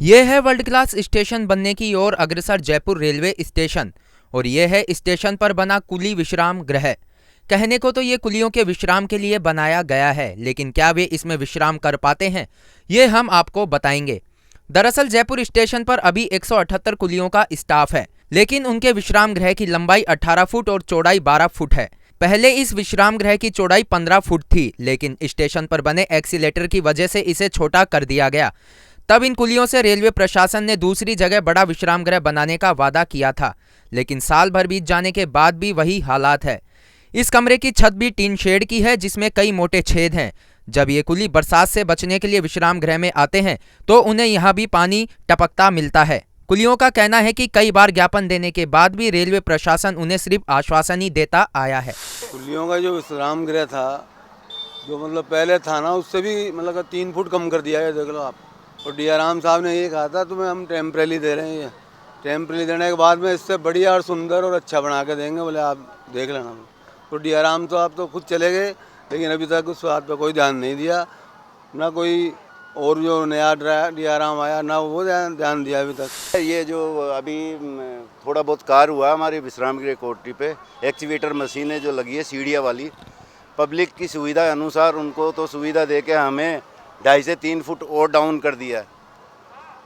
ये है world class station बनने की ओर अग्रसर जयपुर रेलवे स्टेशन और ये है स्टेशन पर बना कुली विश्राम गृह। कहने को तो ये कुलियों के विश्राम के लिए बनाया गया है, लेकिन क्या वे इसमें विश्राम कर पाते हैं, ये हम आपको बताएंगे। दरअसल जयपुर स्टेशन पर अभी 178 कुलियों का स्टाफ है, लेकिन उनके विश्राम गृह की लंबाई 18 फुट और चौड़ाई 12 फुट है। पहले इस विश्राम गृह की चौड़ाई 15 फुट थी, लेकिन स्टेशन पर बने एक्सीलेटर की वजह से इसे छोटा कर दिया गया। तब इन कुलियों से रेलवे प्रशासन ने दूसरी जगह बड़ा विश्राम गृह बनाने का वादा किया था, लेकिन साल भर बीत जाने के बाद भी वही हालात है। इस कमरे की छत भी टीन शेड की है, जिसमें कई मोटे छेद हैं। जब ये कुली बरसात से बचने के लिए विश्राम गृह में आते हैं तो उन्हें यहाँ भी पानी टपकता मिलता है। कुलियों का कहना है कि कई बार ज्ञापन देने के बाद भी रेलवे प्रशासन उन्हें सिर्फ आश्वासन ही देता आया है। कुलियों का जो विश्राम गृह था, जो मतलब पहले था ना, उससे भी मतलब 3 फुट कम कर दिया है, देख लो आप। और डी आराम साहब ने ये कहा था तुम्हें हम टेम्परेरी दे रहे हैं, ये टेम्परेरी देने के बाद में इससे बढ़िया और सुंदर और अच्छा बना के देंगे, बोले आप देख लेना। तो डी आराम तो आप तो खुद चले गए, लेकिन अभी तक उस बात पर कोई ध्यान नहीं दिया, ना कोई और जो नया डी आराम आया ना वो ध्यान दिया अभी तक। ये जो अभी थोड़ा बहुत कार्य हुआ हमारे विश्राम गृह कोठी पे, एक्सीवेटर मशीनें जो लगी है सीढ़ियाँ वाली, पब्लिक की सुविधा अनुसार उनको तो सुविधा दे के हमें 2.5 से 3 फुट और डाउन कर दिया।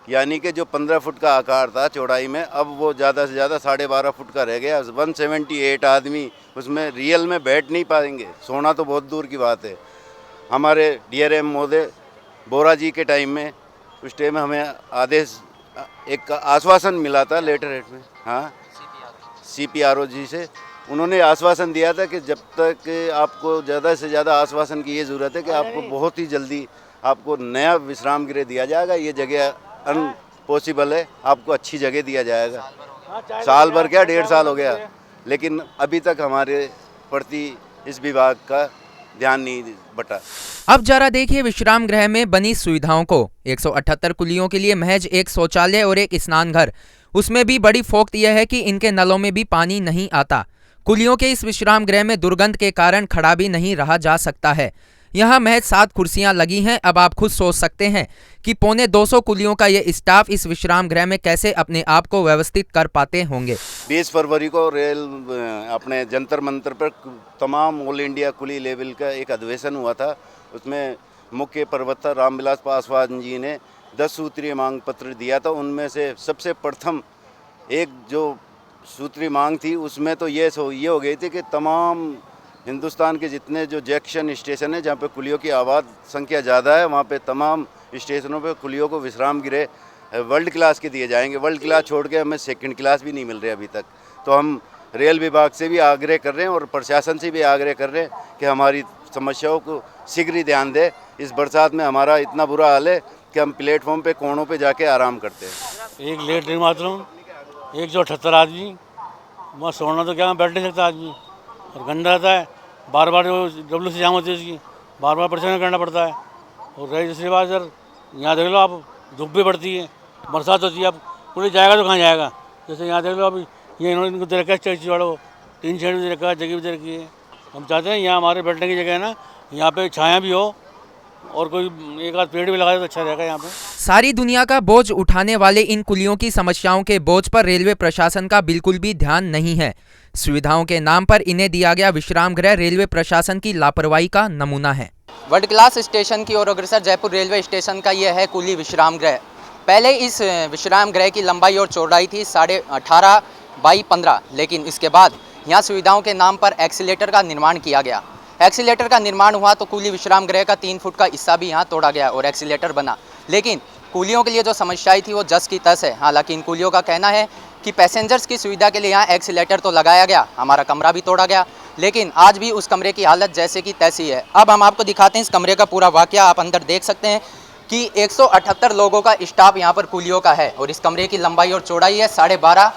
यानी कि जो 15 फुट का आकार था चौड़ाई में, अब वो ज़्यादा से ज़्यादा 12.5 फुट का रह गया। 178 आदमी उसमें रियल में बैठ नहीं पाएंगे, सोना तो बहुत दूर की बात है। हमारे DRM महोदय बोरा जी के टाइम में, उस टाइम में हमें आदेश, एक आश्वासन मिला था लेटर हेड में, हाँ CPRO जी से उन्होंने आश्वासन दिया था कि जब तक आपको ज़्यादा से ज़्यादा आश्वासन की ये ज़रूरत है कि आपको बहुत ही जल्दी आपको नया विश्राम गृह दिया जाएगा। ये जगह अनपॉसिबल है, आपको अच्छी जगह दिया जाएगा। साल भर क्या 1.5 साल हो गया, लेकिन अभी तक हमारे प्रति इस विभाग का ध्यान नहीं बटा। अब जरा देखिए विश्राम गृह में बनी सुविधाओं को। 178 कुलियों के लिए महज एक शौचालय और एक स्नान घर। उसमें भी बड़ी फोक्त यह है कि इनके नलों में भी पानी नहीं आता। कुलियों के इस विश्राम गृह में दुर्गंध के कारण खड़ा भी नहीं रहा जा सकता है। यहाँ महज 7 कुर्सियां लगी हैं। अब आप खुद सोच सकते हैं कि 250 कुलियों का ये स्टाफ इस विश्राम गृह में कैसे अपने आप को व्यवस्थित कर पाते होंगे। 20 फरवरी को रेल अपने जंतर मंतर पर तमाम ऑल इंडिया कुली लेवल का एक अधिवेशन हुआ था। उसमें मुख्य प्रवक्ता रामविलास पासवान जी ने 10 सूत्रीय मांग पत्र दिया था। उनमें से सबसे प्रथम एक जो सूत्री मांग थी, उसमें तो ये हो गई थी कि तमाम हिंदुस्तान के जितने जो जंक्शन स्टेशन है जहाँ पे कुलियों की आबाद संख्या ज़्यादा है, वहाँ पे तमाम स्टेशनों पे कुलियों को विश्राम गृह वर्ल्ड क्लास के दिए जाएंगे। वर्ल्ड क्लास छोड़ के हमें सेकंड क्लास भी नहीं मिल रहे अभी तक। तो हम रेल विभाग से भी आग्रह कर रहे हैं और प्रशासन से भी आग्रह कर रहे हैं कि हमारी समस्याओं को शीघ्र ही ध्यान दे। इस बरसात में हमारा इतना बुरा हाल है कि हम प्लेटफॉर्म पे कोनों पे जाके आराम करते हैं। एक लेटरिन बाथरूम, 178 आदमी, वहाँ सोना तो क्या बैठ नहीं सकता आदमी, और गंदा रहता है। बार बार जो WC जाम होती है उसकी बार बार परेशान करना पड़ता है। और रही दूसरी बात सर, यहाँ देख लो आप, धूप भी पड़ती है, बरसात होती है, अब पूरी जाएगा तो कहाँ जाएगा। जैसे यहाँ देख लो अभी ये इन्होंने इनको दे रखा है स्टेचू वालों, 3 शेड भी दे रखा है, जगह भी दे रखी है। हम चाहते हैं यहाँ हमारे बैठने की जगह है ना, यहाँ पे छाया भी हो और कोई एक आध पेड़ भी लगाए तो अच्छा रहेगा यहाँ पे। सारी दुनिया का बोझ उठाने वाले इन कुलियों की समस्याओं के बोझ पर रेलवे प्रशासन का बिल्कुल भी ध्यान नहीं है। सुविधाओं के नाम पर इन्हें दिया गया विश्राम गृह रेलवे प्रशासन की लापरवाही का नमूना है। वर्ल्ड क्लास स्टेशन की ओर अग्रसर जयपुर रेलवे स्टेशन का यह है कुली विश्राम गृह। पहले इस विश्राम गृह की लंबाई और चौड़ाई थी 18.5 बाई 15, लेकिन इसके बाद यहाँ सुविधाओं के नाम पर एक्सीलेटर का निर्माण किया गया। एक्सीलेटर का निर्माण हुआ तो कुली विश्राम गृह का 3 फुट का हिस्सा भी यहाँ तोड़ा गया और एक्सीलेटर बना। लेकिन कुलियों के लिए जो समस्याएं थी वो जस की तस है। हालांकि इन कुलियों का कहना है कि पैसेंजर्स की सुविधा के लिए यहाँ एक्सीलेटर तो लगाया गया, हमारा कमरा भी तोड़ा गया, लेकिन आज भी उस कमरे की हालत जैसे कि तैसी है। अब हम आपको दिखाते हैं इस कमरे का पूरा वाकया। आप अंदर देख सकते हैं कि 178 लोगों का स्टाफ यहाँ पर कुलियों का है और इस कमरे की लंबाई और चौड़ाई है 12.5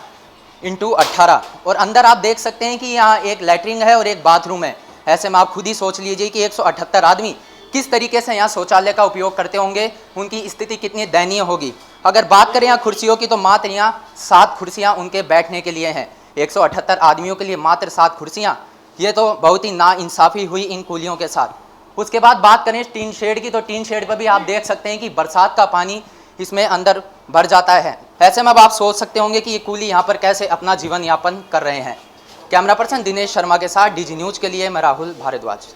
× 18। और अंदर आप देख सकते हैं कि यहाँ एक लैट्रिन है और एक बाथरूम है। ऐसे में आप खुद ही सोच लीजिए कि 178 आदमी किस तरीके से यहाँ शौचालय का उपयोग करते होंगे, उनकी स्थिति कितनी दयनीय होगी। अगर बात करें यहाँ कुर्सियों की तो मात्र यहाँ 7 कुर्सियाँ उनके बैठने के लिए हैं। 178 आदमियों के लिए मात्र 7 कुर्सियाँ, ये तो बहुत ही नाइंसाफ़ी हुई इन कुलियों के साथ। उसके बाद बात करें टीन शेड की, तो टीन शेड पर भी आप देख सकते हैं कि बरसात का पानी इसमें अंदर भर जाता है। ऐसे में अब आप सोच सकते होंगे कि ये कुली यहाँ पर कैसे अपना जीवन यापन कर रहे हैं। कैमरा पर्सन दिनेश शर्मा के साथ डीजी न्यूज़ के लिए मैं राहुल भारद्वाज।